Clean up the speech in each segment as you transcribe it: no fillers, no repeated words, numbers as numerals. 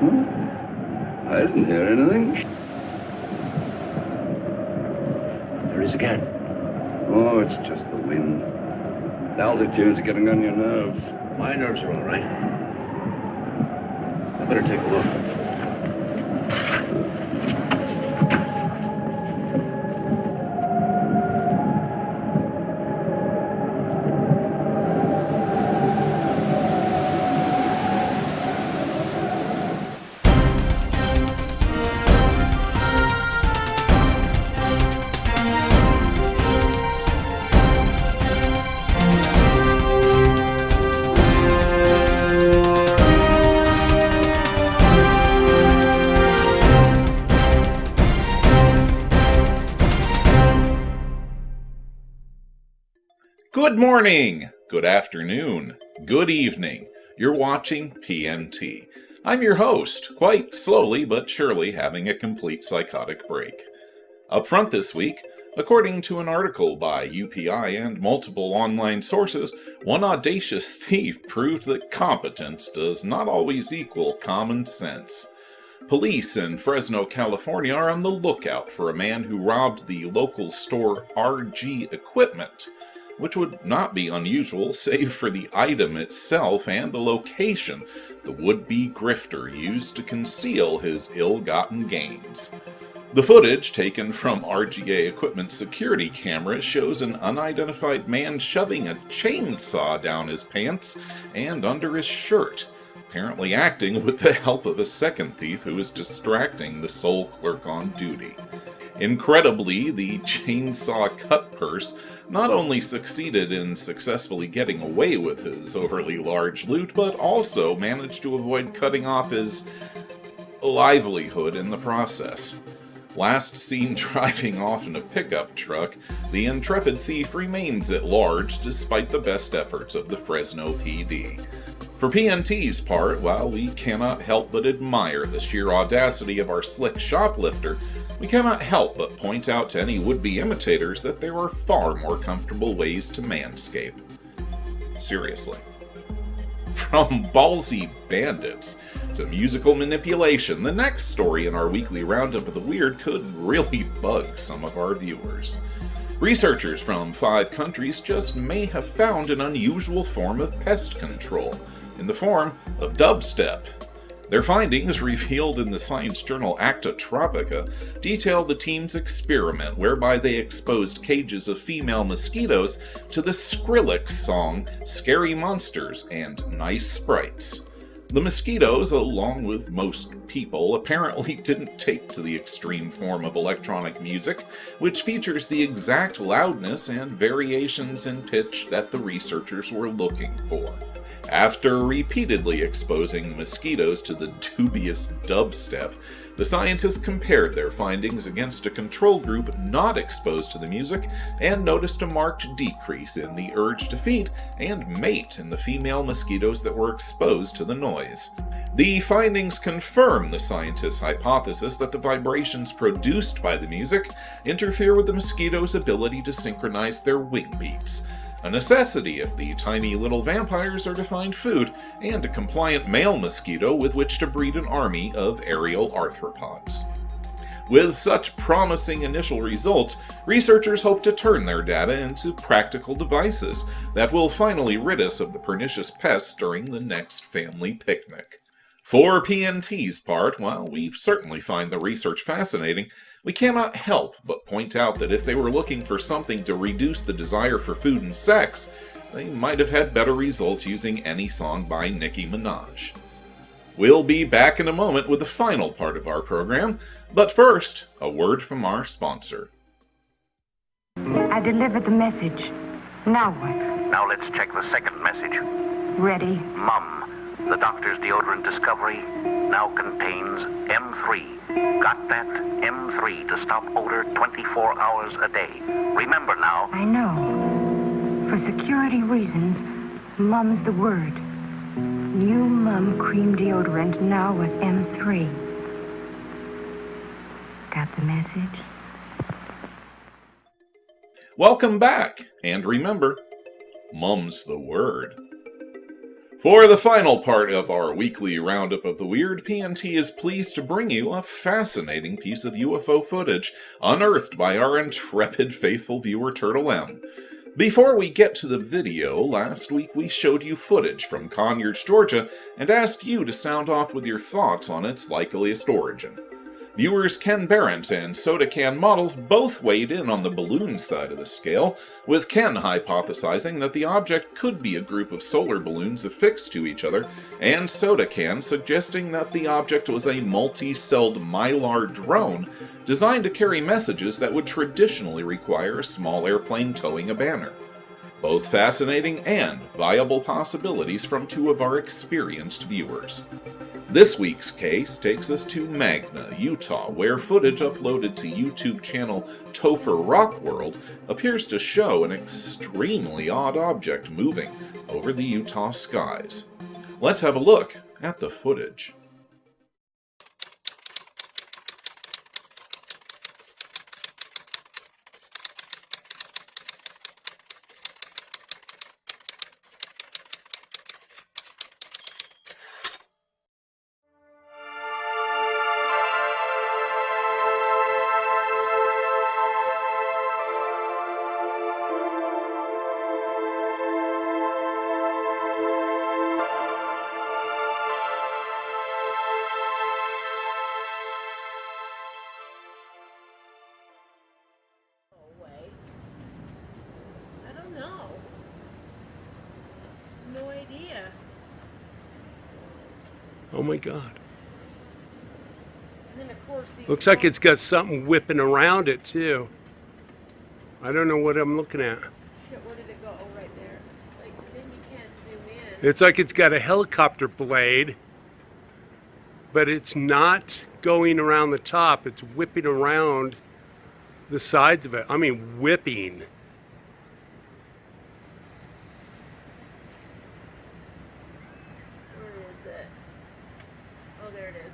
I didn't hear anything. There is again. Oh, it's just the wind. The altitude's getting on your nerves. My nerves are all right. I better take a look. Good morning, good afternoon, good evening. You're watching PNT. I'm your host, quite slowly but surely having a complete psychotic break. Up front this week, according to an article by UPI and multiple online sources, one audacious thief proved that competence does not always equal common sense. Police in Fresno, California are on the lookout for a man who robbed the local store RG Equipment, which would not be unusual save for the item itself and the location the would-be grifter used to conceal his ill-gotten gains. The footage taken from RGA Equipment's security camera shows an unidentified man shoving a chainsaw down his pants and under his shirt, apparently acting with the help of a second thief who is distracting the sole clerk on duty. Incredibly, the chainsaw cut purse not only succeeded in successfully getting away with his overly large loot, but also managed to avoid cutting off his livelihood in the process. Last seen driving off in a pickup truck, the intrepid thief remains at large despite the best efforts of the Fresno PD. For PNT's part, while we cannot help but admire the sheer audacity of our slick shoplifter, we cannot help but point out to any would-be imitators that there are far more comfortable ways to manscape. Seriously. From ballsy bandits to musical manipulation, the next story in our weekly roundup of the weird could really bug some of our viewers. Researchers from 5 countries just may have found an unusual form of pest control, in the form of dubstep. Their findings, revealed in the science journal Acta Tropica, detail the team's experiment whereby they exposed cages of female mosquitoes to the Skrillex song Scary Monsters and Nice Sprites. The mosquitoes, along with most people, apparently didn't take to the extreme form of electronic music, which features the exact loudness and variations in pitch that the researchers were looking for. After repeatedly exposing the mosquitoes to the dubious dubstep, the scientists compared their findings against a control group not exposed to the music and noticed a marked decrease in the urge to feed and mate in the female mosquitoes that were exposed to the noise. The findings confirm the scientists' hypothesis that the vibrations produced by the music interfere with the mosquitoes' ability to synchronize their wing beats, a necessity if the tiny little vampires are to find food and a compliant male mosquito with which to breed an army of aerial arthropods. With such promising initial results, researchers hope to turn their data into practical devices that will finally rid us of the pernicious pests during the next family picnic. For PNT's part, while we certainly find the research fascinating, we cannot help but point out that if they were looking for something to reduce the desire for food and sex, they might have had better results using any song by Nicki Minaj. We'll be back in a moment with the final part of our program, but first, a word from our sponsor. I delivered the message. Now what? Now let's check the second message. Ready? Mum, the doctor's deodorant discovery now contains M3. Got that? M3 to stop odor 24 hours a day. Remember now. I know. For security reasons, Mum's the word. New Mum cream deodorant now with M3. Got the message? Welcome back, and remember, Mum's the word. For the final part of our weekly roundup of the weird, PNT is pleased to bring you a fascinating piece of UFO footage unearthed by our intrepid faithful viewer Turtle M. Before we get to the video, last week we showed you footage from Conyers, Georgia, and asked you to sound off with your thoughts on its likeliest origin. Viewers Ken Barrett and Soda Can Models both weighed in on the balloon side of the scale, with Ken hypothesizing that the object could be a group of solar balloons affixed to each other, and Soda Can suggesting that the object was a multi-celled mylar drone designed to carry messages that would traditionally require a small airplane towing a banner. Both fascinating and viable possibilities from two of our experienced viewers. This week's case takes us to Magna, Utah, where footage uploaded to YouTube channel Topher Rock World appears to show an extremely odd object moving over the Utah skies. Let's have a look at the footage. Oh my God. And then of course Looks like it's got something whipping around it too. I don't know what I'm looking at. Shit, where did it go? Oh, right there. Like, then you can't zoom in. It's like it's got a helicopter blade, but it's not going around the top. It's whipping around the sides of it. I mean, whipping. Oh, there it is.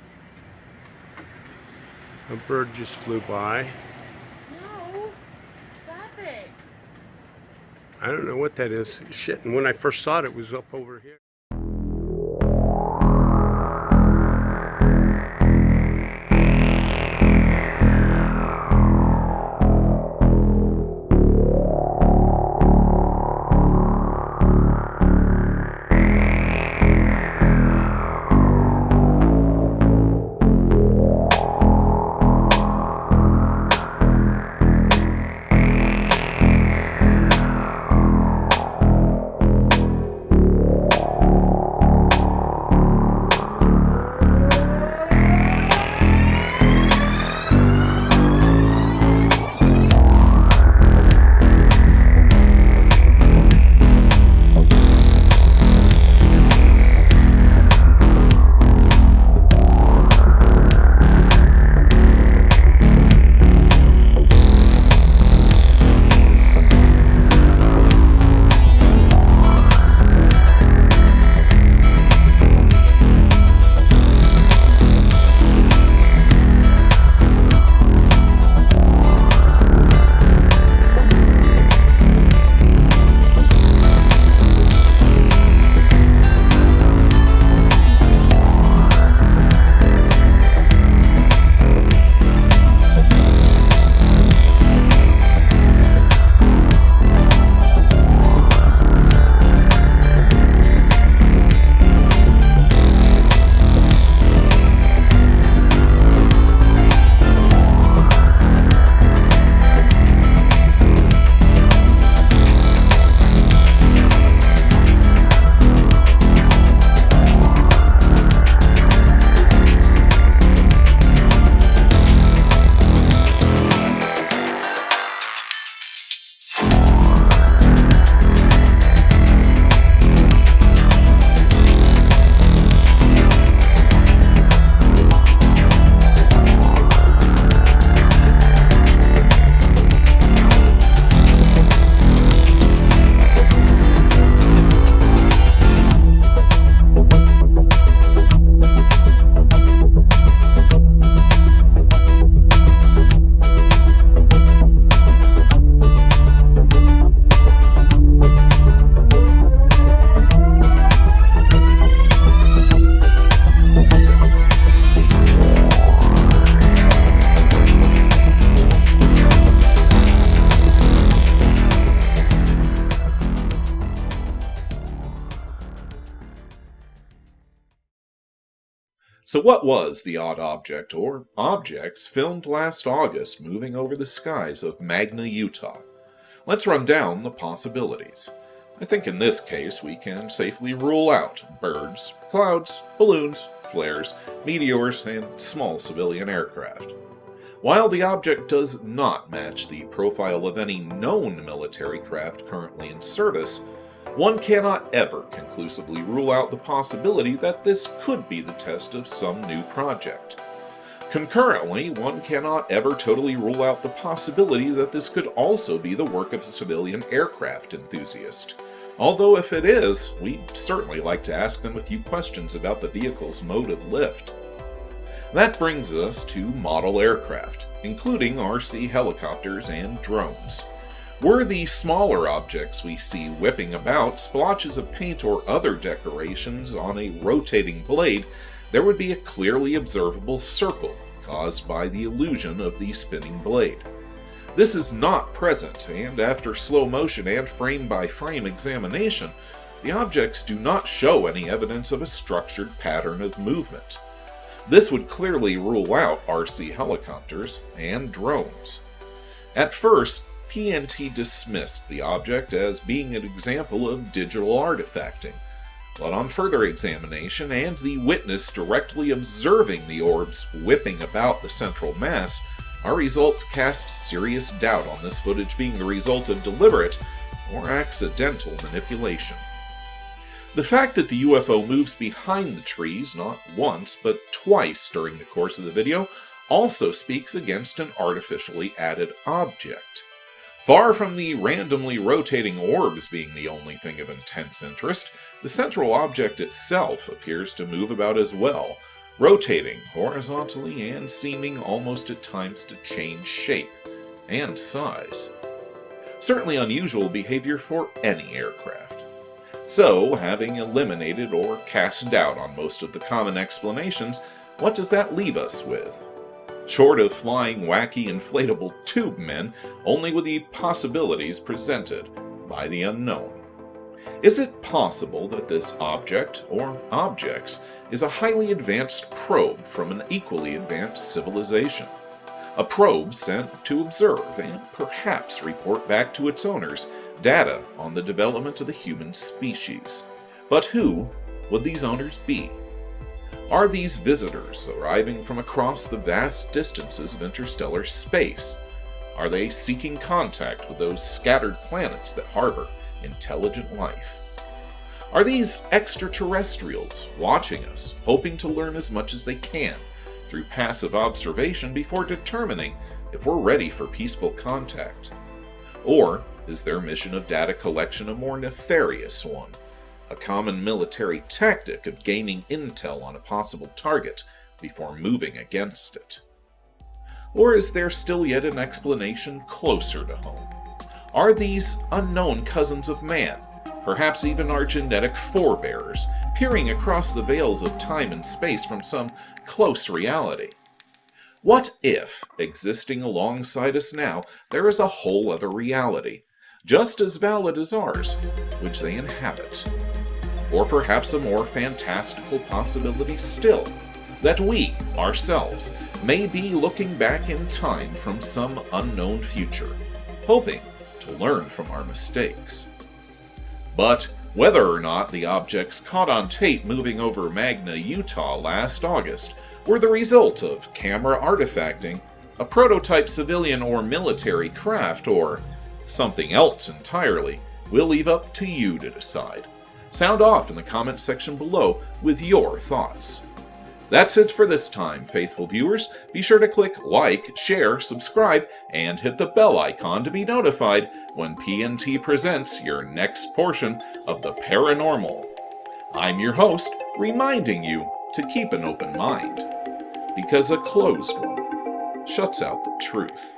A bird just flew by. No! Stop it! I don't know what that is. Shit, and when I first saw it, it was up over here. So what was the odd object, or objects, filmed last August moving over the skies of Magna, Utah? Let's run down the possibilities. I think in this case we can safely rule out birds, clouds, balloons, flares, meteors, and small civilian aircraft. While the object does not match the profile of any known military craft currently in service, one cannot ever conclusively rule out the possibility that this could be the test of some new project. Concurrently, one cannot ever totally rule out the possibility that this could also be the work of a civilian aircraft enthusiast. Although if it is, we'd certainly like to ask them a few questions about the vehicle's mode of lift. That brings us to model aircraft, including RC helicopters and drones. Were the smaller objects we see whipping about splotches of paint or other decorations on a rotating blade, there would be a clearly observable circle caused by the illusion of the spinning blade. This is not present, and after slow motion and frame-by-frame examination, the objects do not show any evidence of a structured pattern of movement. This would clearly rule out RC helicopters and drones. At first, PNT dismissed the object as being an example of digital artifacting, but on further examination and the witness directly observing the orbs whipping about the central mass, our results cast serious doubt on this footage being the result of deliberate or accidental manipulation. The fact that the UFO moves behind the trees not once but twice during the course of the video also speaks against an artificially added object. Far from the randomly rotating orbs being the only thing of intense interest, the central object itself appears to move about as well, rotating horizontally and seeming almost at times to change shape and size. Certainly unusual behavior for any aircraft. So, having eliminated or cast doubt on most of the common explanations, what does that leave us with? Short of flying wacky inflatable tube men, only with the possibilities presented by the unknown. Is it possible that this object, or objects, is a highly advanced probe from an equally advanced civilization? A probe sent to observe and perhaps report back to its owners data on the development of the human species. But who would these owners be? Are these visitors arriving from across the vast distances of interstellar space? Are they seeking contact with those scattered planets that harbor intelligent life? Are these extraterrestrials watching us, hoping to learn as much as they can through passive observation before determining if we're ready for peaceful contact? Or is their mission of data collection a more nefarious one? A common military tactic of gaining intel on a possible target before moving against it? Or is there still yet an explanation closer to home? Are these unknown cousins of man, perhaps even our genetic forebears, peering across the veils of time and space from some close reality? What if, existing alongside us now, there is a whole other reality, just as valid as ours, which they inhabit? Or perhaps a more fantastical possibility still, that we, ourselves, may be looking back in time from some unknown future, hoping to learn from our mistakes. But whether or not the objects caught on tape moving over Magna, Utah last August were the result of camera artifacting, a prototype civilian or military craft, or something else entirely, we'll leave up to you to decide. Sound off in the comments section below with your thoughts. That's it for this time, faithful viewers. Be sure to click like, share, subscribe, and hit the bell icon to be notified when PNT presents your next portion of the Paranormal. I'm your host, reminding you to keep an open mind, because a closed one shuts out the truth.